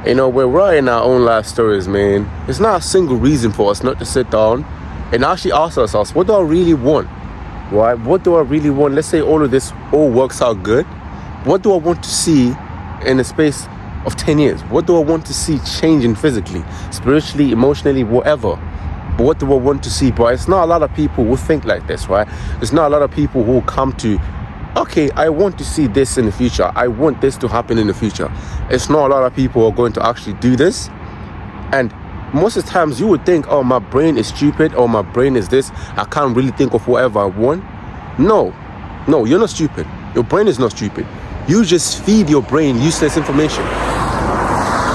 You know, we're writing our own life stories, man. It's not a single reason for us not to sit down and actually ask ourselves, what do I really want? Right? What do I really want? Let's say all of this all works out good. What do I want to see in the space of 10 years? What do I want to see changing physically, spiritually, emotionally, whatever? But what do I want to see? But it's not a lot of people who think like this, right? It's not a lot of people who come to, okay, I want to see this in the future. I want this to happen in the future. It's not a lot of people who are going to actually do this. And most of the times you would think, oh, my brain is stupid, or my brain is this. I can't really think of whatever I want. No, you're not stupid. Your brain is not stupid. You just feed your brain useless information.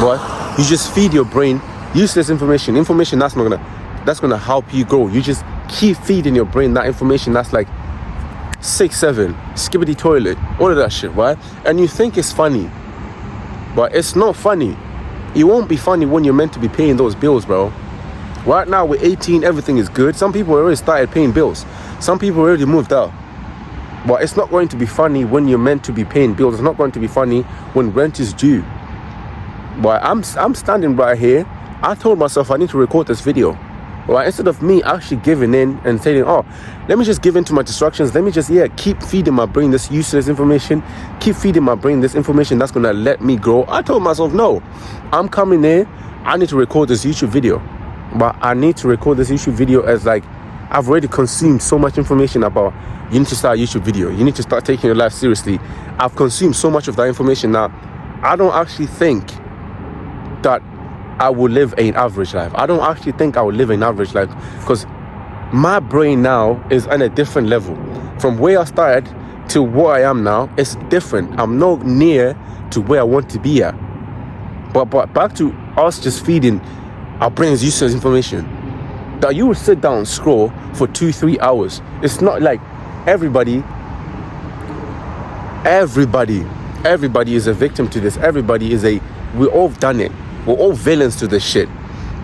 But you just feed your brain useless information. Information that's gonna help you grow. You just keep feeding your brain that information that's like 6, 7, skibbity toilet, all of that shit, right? And you think it's funny, but it's not funny. It won't be funny when you're meant to be paying those bills, bro. Right now, we're 18, everything is good. Some people already started paying bills. Some people already moved out. But it's not going to be funny when you're meant to be paying bills. It's not going to be funny when rent is due. But I'm standing right here. I told myself I need to record this video. Right? Instead of me actually giving in and saying, oh, let me just give in to my distractions. Let me just, keep feeding my brain this useless information. Keep feeding my brain this information that's going to let me grow. I told myself, no, I'm coming in. I need to record this YouTube video. But I need to record this YouTube video as like, I've already consumed so much information about, you need to start a YouTube video. You need to start taking your life seriously. I've consumed so much of that information now. I don't actually think that I will live an average life. I don't actually think I will live an average life because my brain now is on a different level. From where I started to where I am now, it's different. I'm not near to where I want to be at. But back to us just feeding our brains useless information. That you will sit down and scroll for 2-3 hours. It's not like everybody is a victim to this. We all done it. We're all villains to this shit.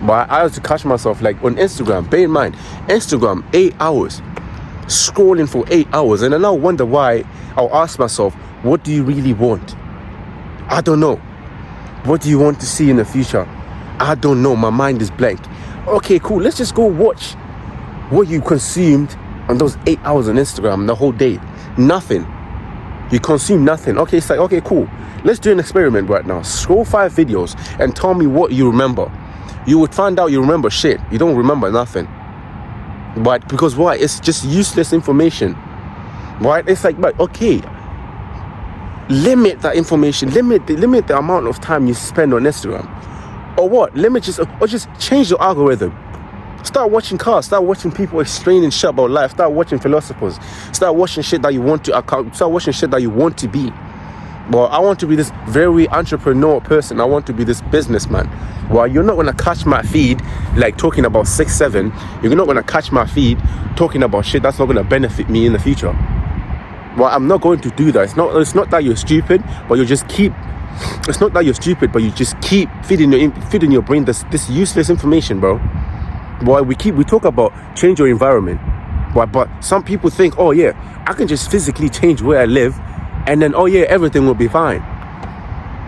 But I have to catch myself, like on Instagram. Bear in mind, Instagram, 8 hours. Scrolling for 8 hours. And then I'll wonder why. I'll ask myself, what do you really want? I don't know. What do you want to see in the future? I don't know. My mind is blank. Okay, cool. Let's just go watch what you consumed on those 8 hours on Instagram the whole day. Nothing. You consume nothing. Okay, it's like, okay, cool. Let's do an experiment right now. Scroll 5 videos and tell me what you remember. You would find out you remember shit. You don't remember nothing. But because why? It's just useless information. Right? It's like, but okay. Limit that information. Limit the amount of time you spend on Instagram. Or what? Just change your algorithm. Start watching cars. Start watching people explaining shit about life. Start watching philosophers. Start watching shit that you want to account. Start watching shit that you want to be. Well, I want to be this very entrepreneurial person. I want to be this businessman. Well, you're not going to catch my feed like talking about 6, 7. You're not going to catch my feed talking about shit that's not going to benefit me in the future. Well, I'm not going to do that. It's not that you're stupid, but you just keep. It's not that you're stupid, but you just keep feeding your brain this useless information, bro. Boy, we talk about change your environment. But some people think, oh yeah, I can just physically change where I live, and then oh yeah, everything will be fine.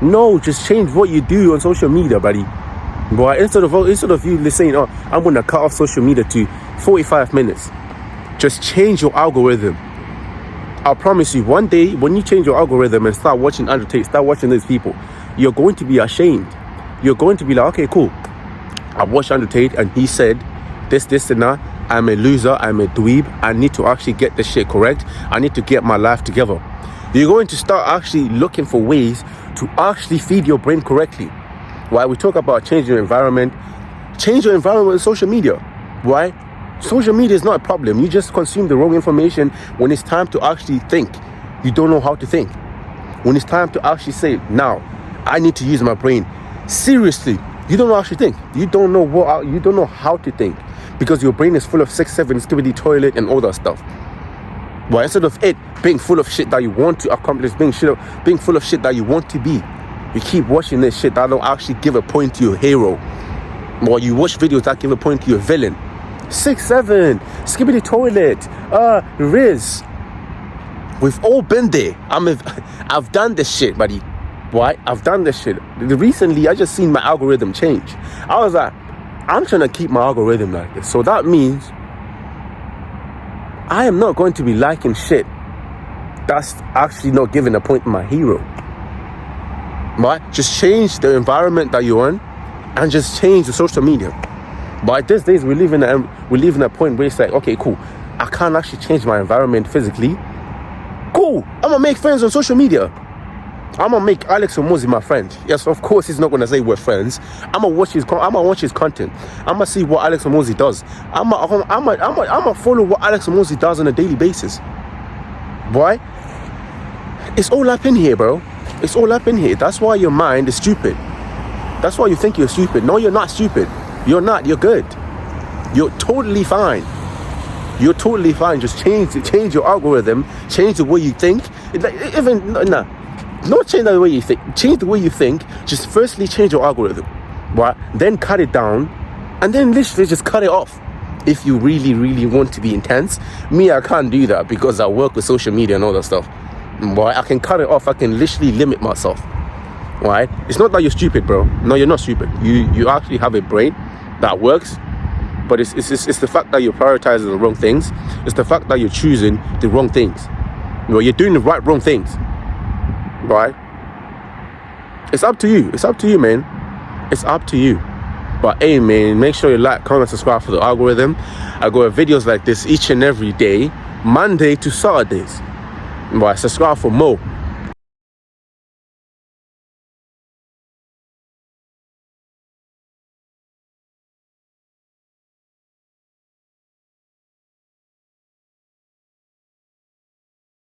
No, just change what you do on social media, buddy. Boy, instead of you saying, oh, I'm gonna cut off social media to 45 minutes, just change your algorithm. I promise you, one day when you change your algorithm and start watching Andrew Tate, start watching these people, you're going to be ashamed. You're going to be like, okay, cool. I watched Andrew Tate and he said this and that. I'm a loser. I'm a dweeb. I need to actually get this shit correct. I need to get my life together. You're going to start actually looking for ways to actually feed your brain correctly. Why we talk about change your environment. Change your environment with social media. Why? Social media is not a problem. You just consume the wrong information when it's time to actually think. You don't know how to think. When it's time to actually say, now, I need to use my brain. Seriously, you don't actually think. You don't know how to think. Because your brain is full of 6, 7, skibbity toilet and all that stuff. But instead of it being full of shit that you want to accomplish, being full of shit that you want to be, you keep watching this shit that don't actually give a point to your hero. Or you watch videos that give a point to your villain. 6, 7, skibbity toilet, Riz. We've all been there. I've done this shit, buddy. Why? I've done this shit. Recently, I just seen my algorithm change. I was like, I'm trying to keep my algorithm like this. So that means I am not going to be liking shit that's actually not giving a point to my hero. Right? Just change the environment that you're in and just change the social media. But these days, we live in a point where it's like, okay, cool. I can't actually change my environment physically. Cool. I'm going to make friends on social media. I'm gonna make Alex Hormozi my friend. Yes, of course he's not gonna say we're friends. I'm gonna watch his content. I'm gonna see what Alex Hormozi does. I'm gonna follow what Alex Hormozi does on a daily basis. Boy, it's all up in here, bro. It's all up in here. That's why your mind is stupid. That's why you think you're stupid. No, you're not stupid. You're not. You're good. You're totally fine. You're totally fine. Just change your algorithm. Change the way you think. Not change the way you think. Change the way you think. Just firstly change your algorithm, right? Then cut it down, and then literally just cut it off. If you really, really want to be intense, me, I can't do that because I work with social media and all that stuff. Right? I can cut it off. I can literally limit myself. Right? It's not that you're stupid, bro. No, you're not stupid. You actually have a brain that works, but it's the fact that you're prioritizing the wrong things. It's the fact that you're choosing the wrong things. You know, you're doing the wrong things. Right? It's up to you. It's up to you, man. It's up to you. But hey, man, make sure you like, comment, subscribe for the algorithm. I go with videos like this each and every day, Monday to Saturdays. Right? Subscribe for more.